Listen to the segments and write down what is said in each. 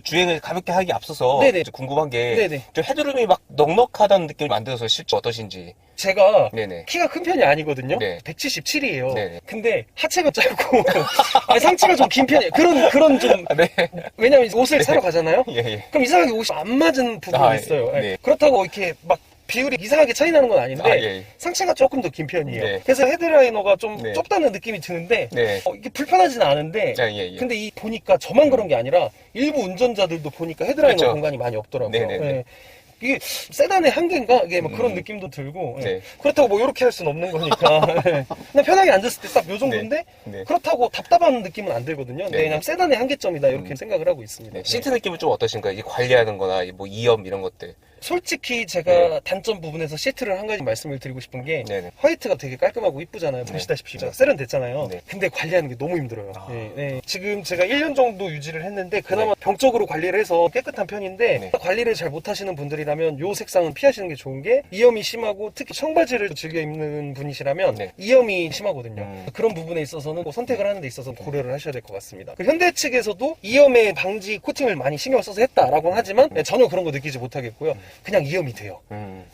주행을 가볍게 하기 앞서서 네네. 좀 궁금한 게 네네. 좀 헤드룸이 막 넉넉하다는 느낌이 만들어서 실제 어떠신지. 제가 네네. 키가 큰 편이 아니거든요. 네. 177이에요. 네네. 근데 하체가 짧고 아니, 상체가 좀 긴 편이에요. 그런 좀 네. 왜냐면 이제 옷을 사러 가잖아요. 예, 예. 그럼 이상하게 옷이 안 맞은 부분이 아, 있어요. 네. 그렇다고 이렇게 막 비율이 이상하게 차이 나는 건 아닌데 아, 예. 상체가 조금 더 긴 편이에요. 네. 그래서 헤드라이너가 좀 네. 좁다는 느낌이 드는데 네. 이게 불편하지는 않은데 아, 예, 예. 근데 이 보니까 저만 그런 게 아니라 일부 운전자들도 보니까 헤드라이너 그렇죠. 공간이 많이 없더라고요. 네네네. 예. 이게 세단의 한계인가? 이게 막 그런 느낌도 들고 예. 네. 그렇다고 뭐 이렇게 할 수는 없는 거니까 예. 그냥 편하게 앉았을 때 딱 요 정도인데 네. 그렇다고 답답한 느낌은 안 들거든요. 네. 그냥 세단의 한계점이다 이렇게 생각을 하고 있습니다. 네. 네. 시트 느낌은 좀 어떠신가요? 이 관리하는 거나 뭐 이염 이런 것들. 솔직히 제가 네. 단점 부분에서 시트를 한 가지 말씀을 드리고 싶은 게 네네. 화이트가 되게 깔끔하고 이쁘잖아요. 보시다시피 세련됐잖아요. 네. 근데 관리하는 게 너무 힘들어요. 아. 네. 지금 제가 1년 정도 유지를 했는데 그나마 병적으로 관리를 해서 깨끗한 편인데 네. 관리를 잘 못하시는 분들이라면 요 색상은 피하시는 게 좋은 게 이염이 심하고 특히 청바지를 즐겨 입는 분이시라면 네. 이염이 심하거든요. 그런 부분에 있어서는 뭐 선택을 하는 데 있어서 고려를 하셔야 될 것 같습니다. 그리고 현대 측에서도 이염의 방지 코팅을 많이 신경 써서 했다라고는 하지만 전혀 그런 거 느끼지 못하겠고요. 그냥 이염이 돼요.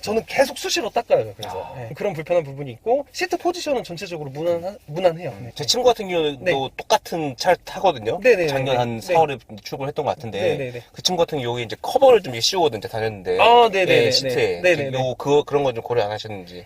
저는 계속 수시로 닦아요. 그래서 네. 그런 불편한 부분이 있고 시트 포지션은 전체적으로 무난해요. 네. 제 친구 같은 경우는 네. 또 똑같은 차를 타거든요. 네네네. 작년 한 네. 4월에 출고를 했던 것 같은데 네네네. 그 친구 같은 경우에 이제 커버를 좀 씌우거든요. 다녔는데 아, 네네네. 예, 시트에 네네네. 그런 건 좀 고려 안 하셨는지.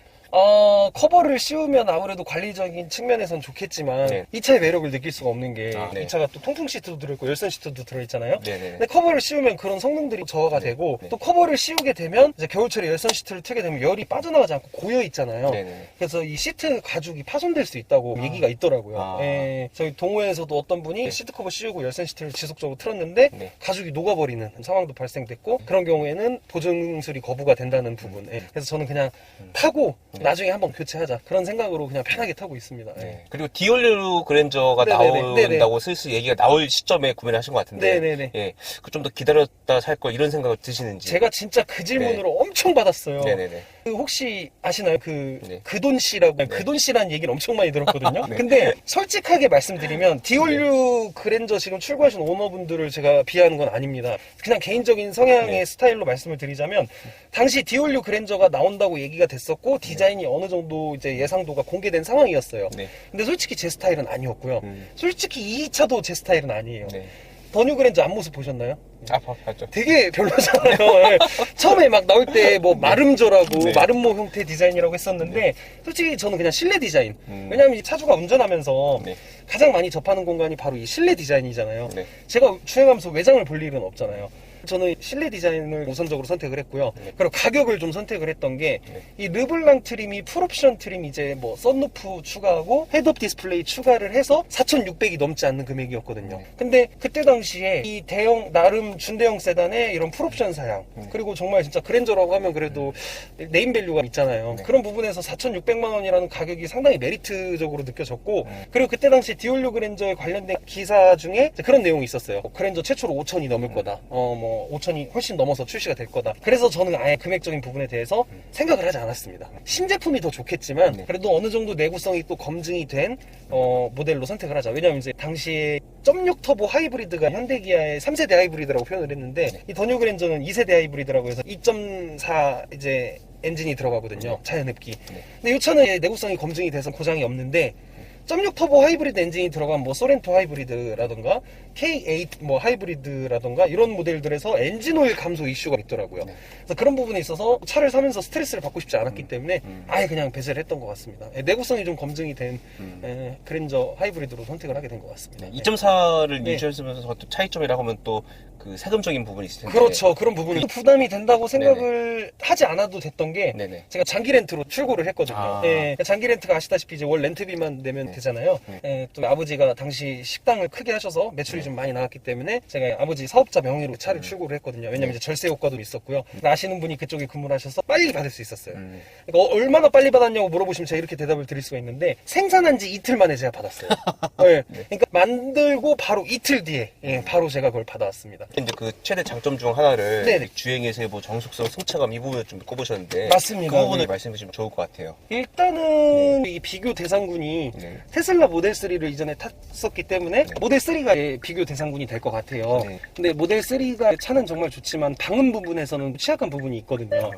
커버를 씌우면 아무래도 관리적인 측면에선 좋겠지만 네. 이 차의 매력을 느낄 수가 없는 게 네. 이 차가 또 통풍 시트도 들어있고 열선 시트도 들어있잖아요. 네네. 근데 커버를 씌우면 그런 성능들이 저하가 되고 네. 또 커버를 씌우게 되면 이제 겨울철에 열선 시트를 틀게 되면 열이 빠져나가지 않고 고여 있잖아요. 네네. 그래서 이 시트 가죽이 파손될 수 있다고 얘기가 있더라고요. 아. 예, 저희 동호회에서도 어떤 분이 네. 시트 커버 씌우고 열선 시트를 지속적으로 틀었는데 네. 가죽이 녹아버리는 상황도 발생됐고 그런 경우에는 보증술이 거부가 된다는 부분. 예. 그래서 저는 그냥 타고 나중에 한번 교체하자 그런 생각으로 그냥 편하게 타고 있습니다. 예. 네. 그리고 디올류 그랜저가 네네네. 나온다고 네네. 슬슬 얘기가 나올 시점에 구매를 하신 것 같은데 네네네. 예, 그 좀 더 기다렸다 살 걸 이런 생각을 드시는지. 제가 진짜 그 질문으로 엄청 받았어요. 네네네. 그 혹시 아시나요? 네. 그돈 씨라고 그돈 씨라는 얘기를 엄청 많이 들었거든요. 네. 근데 솔직하게 말씀드리면 디올류 그랜저 지금 출고하신 오너분들을 제가 비하하는 건 아닙니다. 그냥 개인적인 성향의 네. 스타일로 말씀을 드리자면 당시 디올류 그랜저가 나온다고 얘기가 됐었고 디자인이 어느 정도 이제 예상도가 공개된 상황이었어요. 네. 근데 솔직히 제 스타일은 아니었고요. 솔직히 이 차도 제 스타일은 아니에요. 네. 더 뉴 그랜저 앞모습 보셨나요? 봤죠. 되게 별로잖아요. 예. 처음에 막 나올 때 뭐 마름조라고 네. 마름모 형태 디자인이라고 했었는데 솔직히 저는 그냥 실내 디자인. 왜냐면 이 차주가 운전하면서 네. 가장 많이 접하는 공간이 바로 이 실내 디자인이잖아요. 네. 제가 주행하면서 외장을 볼 일은 없잖아요. 저는 실내 디자인을 우선적으로 선택을 했고요. 그리고 가격을 좀 선택을 했던 게 이 르블랑 트림이 풀옵션 트림 이제 뭐 썬루프 추가하고 헤드업 디스플레이 추가를 해서 4,600이 넘지 않는 금액이었거든요. 근데 그때 당시에 이 대형 나름 준대형 세단에 이런 풀옵션 사양 그리고 정말 진짜 그랜저라고 하면 그래도 네임밸류가 있잖아요. 그런 부분에서 4,600만 원이라는 가격이 상당히 메리트적으로 느껴졌고 그리고 그때 당시 디올류 그랜저에 관련된 기사 중에 그런 내용이 있었어요. 그랜저 최초로 5,000이 넘을 거다. 뭐 5,000이 훨씬 넘어서 출시가 될 거다. 그래서 저는 아예 금액적인 부분에 대해서 생각을 하지 않았습니다. 신제품이 더 좋겠지만 그래도 어느 정도 내구성이 또 검증이 된 모델로 선택을 하자. 왜냐면 이제 당시에 0.6 터보 하이브리드가 현대기아의 3세대 하이브리드라고 표현을 했는데 이 더 뉴 그랜저는 2세대 하이브리드라고 해서 2.4 이제 엔진이 들어가거든요. 자연흡기. 근데 이 차는 내구성이 검증이 돼서 고장이 없는데 0.6 터보 하이브리드 엔진이 들어간 뭐 소렌토 하이브리드라던가 K8 뭐 하이브리드라던가 이런 모델들에서 엔진 오일 감소 이슈가 있더라고요. 그래서 그런 부분에 있어서 차를 사면서 스트레스를 받고 싶지 않았기 때문에 아예 그냥 배제를 했던 것 같습니다. 내구성이 좀 검증이 된 그랜저 하이브리드로 선택을 하게 된 것 같습니다. 2.4를 네. 유지하면서 또 차이점이라고 하면 또 그 세금적인 부분이 있을 텐데. 그렇죠. 그런 부분이 부담이 된다고 생각을 하지 않아도 됐던 게 네네. 제가 장기 렌트로 출고를 했거든요. 아. 예, 장기 렌트가 아시다시피 이제 월 렌트비만 내면 되잖아요. 예, 또 아버지가 당시 식당을 크게 하셔서 매출이 좀 많이 나왔기 때문에 제가 아버지 사업자 명의로 차를 출고를 했거든요. 왜냐면 이제 절세 효과도 있었고요. 아시는 분이 그쪽에 근무를 하셔서 빨리 받을 수 있었어요. 그러니까 얼마나 빨리 받았냐고 물어보시면 제가 이렇게 대답을 드릴 수가 있는데 생산한 지 이틀 만에 제가 받았어요. 예, 그러니까 만들고 바로 이틀 뒤에 바로 제가 그걸 받아왔습니다. 이제 그 최대 장점 중 하나를 네네. 주행에서의 뭐 정숙성, 승차감 이 부분을 좀 꼽으셨는데 맞습니다. 그 부분을 네. 말씀해 주시면 좋을 것 같아요. 일단은 이 비교 대상군이 네. 테슬라 모델 3를 이전에 탔었기 때문에 네. 모델 3가 비교 대상군이 될 것 같아요. 네. 근데 모델 3가 차는 정말 좋지만 방음 부분에서는 취약한 부분이 있거든요.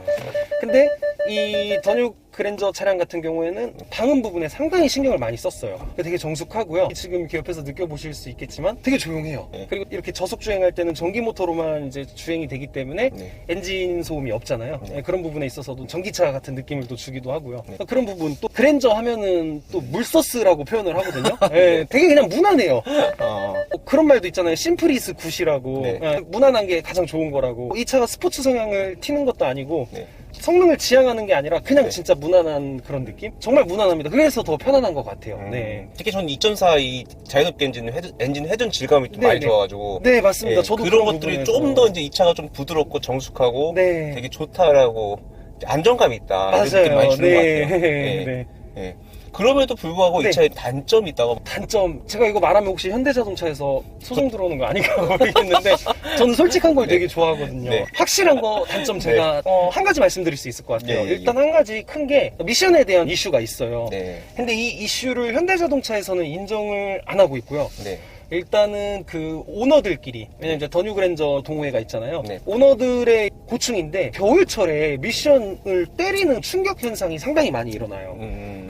근데 이 더뉴 그랜저 차량 같은 경우에는 방음 부분에 상당히 신경을 많이 썼어요. 되게 정숙하고요. 지금 이렇게 옆에서 느껴보실 수 있겠지만 되게 조용해요. 네. 그리고 이렇게 저속 주행할 때는 전기 모터로만 이제 주행이 되기 때문에 네. 엔진 소음이 없잖아요. 네. 네, 그런 부분에 있어서도 전기차 같은 느낌을 또 주기도 하고요. 네. 그런 부분 또 그랜저 하면은 또 물서스라고 표현을 하거든요. 네, 되게 그냥 무난해요. 그런 말도 있잖아요. 심플이스 굿이라고. 네. 네, 무난한 게 가장 좋은 거라고. 이 차가 스포츠 성향을 튀는 것도 아니고 네. 성능을 지향하는 게 아니라 그냥 네. 진짜 무난한 그런 느낌? 정말 무난합니다. 그래서 더 편안한 것 같아요. 네. 특히 저는 2.4 이 자연흡기 엔진 회전 질감이 좀 네, 많이 네. 좋아가지고 네, 맞습니다. 예, 저도 그런 것들이 좀 더 이제 이 차가 좀 부드럽고 정숙하고 네. 되게 좋다라고 안정감이 있다 이런 느낌 맞아요. 많이 주는 네. 것 같아요. 예. 네. 예. 그럼에도 불구하고 네. 이 차에 단점이 있다고. 단점, 제가 이거 말하면 혹시 현대자동차에서 소송 들어오는 거 아닌가 모르겠는데 저는 솔직한 걸 네. 되게 좋아하거든요. 네. 확실한 거 단점 제가 한 가지 말씀드릴 수 있을 것 같아요. 네, 예, 일단 한 가지 큰 게 미션에 대한 이슈가 있어요. 네. 근데 이 이슈를 현대자동차에서는 인정을 안 하고 있고요. 네. 일단은 그 오너들끼리, 왜냐면 이제 더뉴 그랜저 동호회가 있잖아요. 네. 오너들의 고충인데 겨울철에 미션을 때리는 충격 현상이 상당히 많이 일어나요.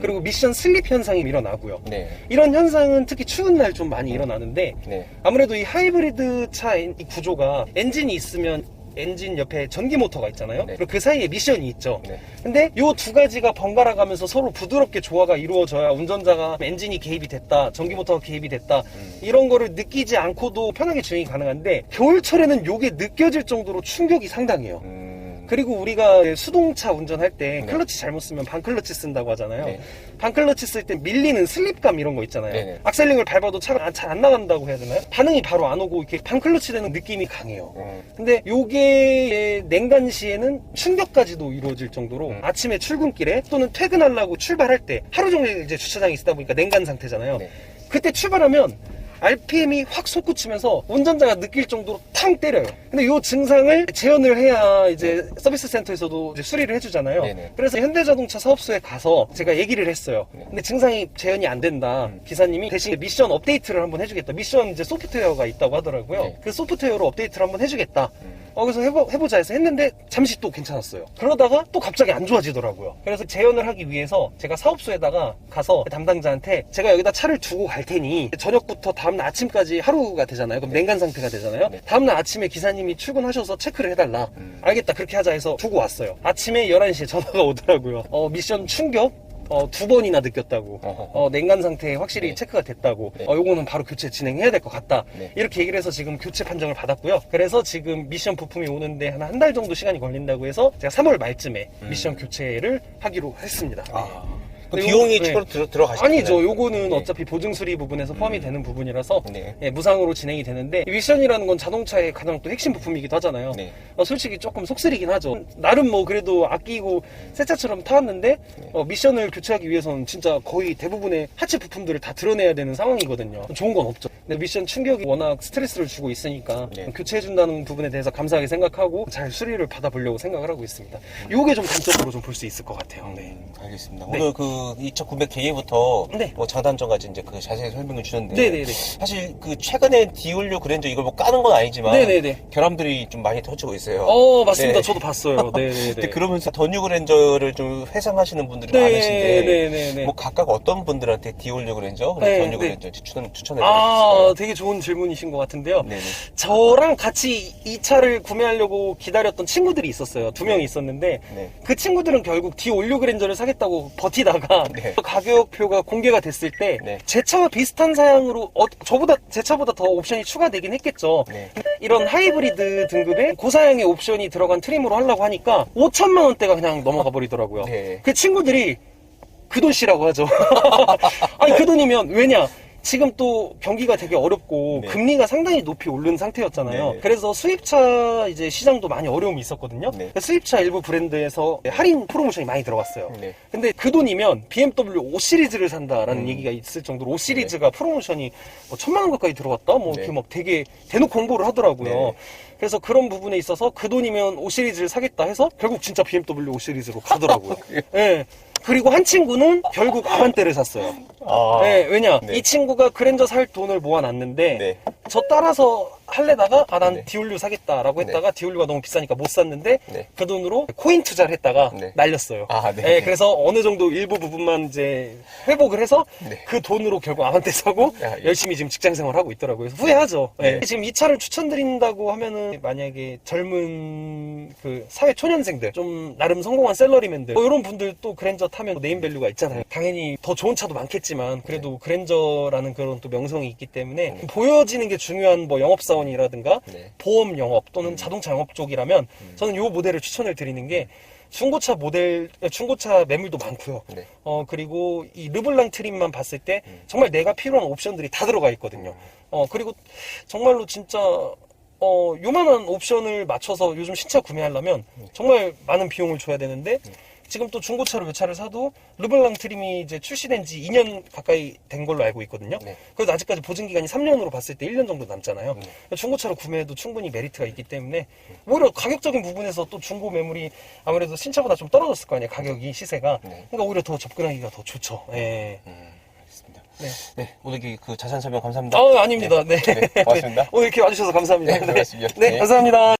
그리고 미션 슬립 현상이 일어나고요. 네. 이런 현상은 특히 추운 날 좀 많이 일어나는데 네. 아무래도 이 하이브리드 차 이 구조가 엔진이 있으면 엔진 옆에 전기 모터가 있잖아요. 네. 그리고 그 사이에 미션이 있죠. 네. 근데 요 두 가지가 번갈아 가면서 서로 부드럽게 조화가 이루어져야 운전자가 엔진이 개입이 됐다, 전기 모터가 개입이 됐다, 이런 거를 느끼지 않고도 편하게 주행이 가능한데 겨울철에는 요게 느껴질 정도로 충격이 상당해요. 그리고 우리가 수동차 운전할 때 네. 클러치 잘못 쓰면 반클러치 쓴다고 하잖아요. 네. 반클러치 쓸 때 밀리는 슬립감 이런 거 있잖아요. 네네. 악셀링을 밟아도 차가 잘 안 나간다고 해야 되나요? 반응이 바로 안 오고 이렇게 반클러치 되는 느낌이 강해요. 근데 요게 냉간 시에는 충격까지도 이루어질 정도로 아침에 출근길에 또는 퇴근하려고 출발할 때 하루 종일 이제 주차장에 있다 보니까 냉간 상태잖아요. 네. 그때 출발하면 RPM이 확 솟구치면서 운전자가 느낄 정도로 탕 때려요. 근데 이 증상을 재현을 해야 이제 서비스 센터에서도 이제 수리를 해주잖아요. 네네. 그래서 현대자동차 사업소에 가서 제가 얘기를 했어요. 네. 근데 증상이 재현이 안 된다. 기사님이 대신 미션 업데이트를 한번 해주겠다. 미션 이제 소프트웨어가 있다고 하더라고요. 네. 그 소프트웨어로 업데이트를 한번 해주겠다. 그래서 해보자 해서 했는데 잠시 또 괜찮았어요. 그러다가 또 갑자기 안 좋아지더라고요. 그래서 재현을 하기 위해서 제가 사업소에다가 가서 담당자한테 제가 여기다 차를 두고 갈 테니 저녁부터 다음날 아침까지 하루가 되잖아요. 그럼 냉간 상태가 되잖아요. 네. 다음날 아침에 기사님이 출근하셔서 체크를 해달라. 알겠다, 그렇게 하자 해서 두고 왔어요. 아침에 11시에 전화가 오더라고요. 미션 충격 2번이나 느꼈다고. 냉간 상태에 확실히 네. 체크가 됐다고. 네. 요거는 바로 교체 진행해야 될 것 같다. 네. 이렇게 얘기를 해서 지금 교체 판정을 받았고요. 그래서 지금 미션 부품이 오는데 한 달 정도 시간이 걸린다고 해서 제가 3월 말쯤에 미션 교체를 하기로 했습니다. 그 네. 비용이 네. 추가로 들어가시나요? 아니죠. 요거는 네. 어차피 보증 수리 부분에서 포함이 되는 부분이라서 네. 예, 무상으로 진행이 되는데 미션이라는 건 자동차의 가장 또 핵심 부품이기도 하잖아요. 네. 솔직히 조금 속쓰리긴 하죠. 나름 뭐 그래도 아끼고 새 차처럼 타왔는데 미션을 교체하기 위해서는 진짜 거의 대부분의 하체 부품들을 다 드러내야 되는 상황이거든요. 좋은 건 없죠. 근데 미션 충격이 워낙 스트레스를 주고 있으니까 네. 교체해준다는 부분에 대해서 감사하게 생각하고 잘 수리를 받아보려고 생각을 하고 있습니다. 요게 좀 단점으로 좀 볼 수 있을 것 같아요. 네. 알겠습니다. 네. 오늘 그 2,900 개개부터 네. 뭐 장단점까지 이제 그 자세히 설명을 주셨는데 네네네. 사실 그 최근에 디올리오 그랜저 이걸 뭐 까는 건 아니지만 네네네. 결함들이 좀 많이 터지고 있어요. 맞습니다. 네. 저도 봤어요. 네네네. 근데 그러면서 더뉴 그랜저를 좀 회상하시는 분들이 많으신데 네네네. 뭐 각각 어떤 분들한테 디올리오 그랜저, 네, 더뉴 네. 그랜저 추천해 드릴 수 있을까요? 되게 좋은 질문이신 것 같은데요. 네네. 저랑 같이 이 차를 구매하려고 기다렸던 친구들이 있었어요. 2명이 있었는데 네. 그 친구들은 결국 디올리오 그랜저를 사겠다고 버티다가 네. 가격표가 공개가 됐을 때 네. 제 차와 비슷한 사양으로 제 차보다 더 옵션이 추가되긴 했겠죠. 네. 이런 하이브리드 등급의 고사양의 옵션이 들어간 트림으로 하려고 하니까 5천만 원대가 그냥 넘어가 버리더라고요. 네. 그 친구들이 그 돈씨라고 하죠. 아니 그 돈이면 왜냐? 지금 또 경기가 되게 어렵고 네. 금리가 상당히 높이 오른 상태였잖아요. 네. 그래서 수입차 이제 시장도 많이 어려움이 있었거든요. 네. 수입차 일부 브랜드에서 할인 프로모션이 많이 들어갔어요. 네. 근데 그 돈이면 BMW 5 시리즈를 산다라는 음. 얘기가 있을 정도로 5 시리즈가 프로모션이 뭐 1,000만 원 가까이 들어갔다? 뭐 이렇게 네. 막 되게 대놓고 홍보를 하더라고요. 네. 그래서 그런 부분에 있어서 그 돈이면 5 시리즈를 사겠다 해서 결국 진짜 BMW 5 시리즈로 가더라고요. 예. 그리고 한 친구는 결국 아반떼를 샀어요. 아. 네, 왜냐? 네. 이 친구가 그랜저 살 돈을 모아놨는데 네. 저 따라서 할래다가 난 네. 디올류 사겠다라고 네. 했다가 디올류가 너무 비싸니까 못 샀는데 네. 그 돈으로 코인 투자를 했다가 네. 날렸어요. 아, 네. 네, 그래서 어느 정도 일부 부분만 이제 회복을 해서 네. 그 돈으로 결국 아반떼 사고 야, 예. 열심히 지금 직장 생활 하고 있더라고요. 그래서 후회하죠. 네. 지금 이 차를 추천드린다고 하면은 만약에 젊은 그 사회 초년생들 좀 나름 성공한 셀러리맨들 뭐 이런 분들 또 그랜저 타면 네임밸류가 있잖아요. 당연히 더 좋은 차도 많겠지만 그래도 그랜저라는 그런 또 명성이 있기 때문에 보여지는 게 중요한 뭐 영업사원이라든가 네. 보험 영업 또는 자동차 영업 쪽이라면 저는 이 모델을 추천을 드리는 게 중고차 매물도 많고요. 네. 그리고 이 르블랑 트림만 봤을 때 정말 내가 필요한 옵션들이 다 들어가 있거든요. 그리고 정말로 진짜 요만한 옵션을 맞춰서 요즘 신차 구매하려면 정말 많은 비용을 줘야 되는데 지금 또 중고차로 몇 차를 사도 르블랑 트림이 이제 출시된 지 2년 가까이 된 걸로 알고 있거든요. 네. 그래도 아직까지 보증 기간이 3년으로 봤을 때 1년 정도 남잖아요. 네. 중고차로 구매해도 충분히 메리트가 있기 때문에 오히려 가격적인 부분에서 또 중고 매물이 아무래도 신차보다 좀 떨어졌을 거 아니에요. 가격이 시세가. 네. 그러니까 오히려 더 접근하기가 더 좋죠. 예. 알겠습니다. 네. 네. 오늘 그 자세한 설명 감사합니다. 아닙니다. 네. 네. 고맙습니다. 오늘 이렇게 와주셔서 감사합니다. 네, 고맙습니다. 네, 네. 감사합니다.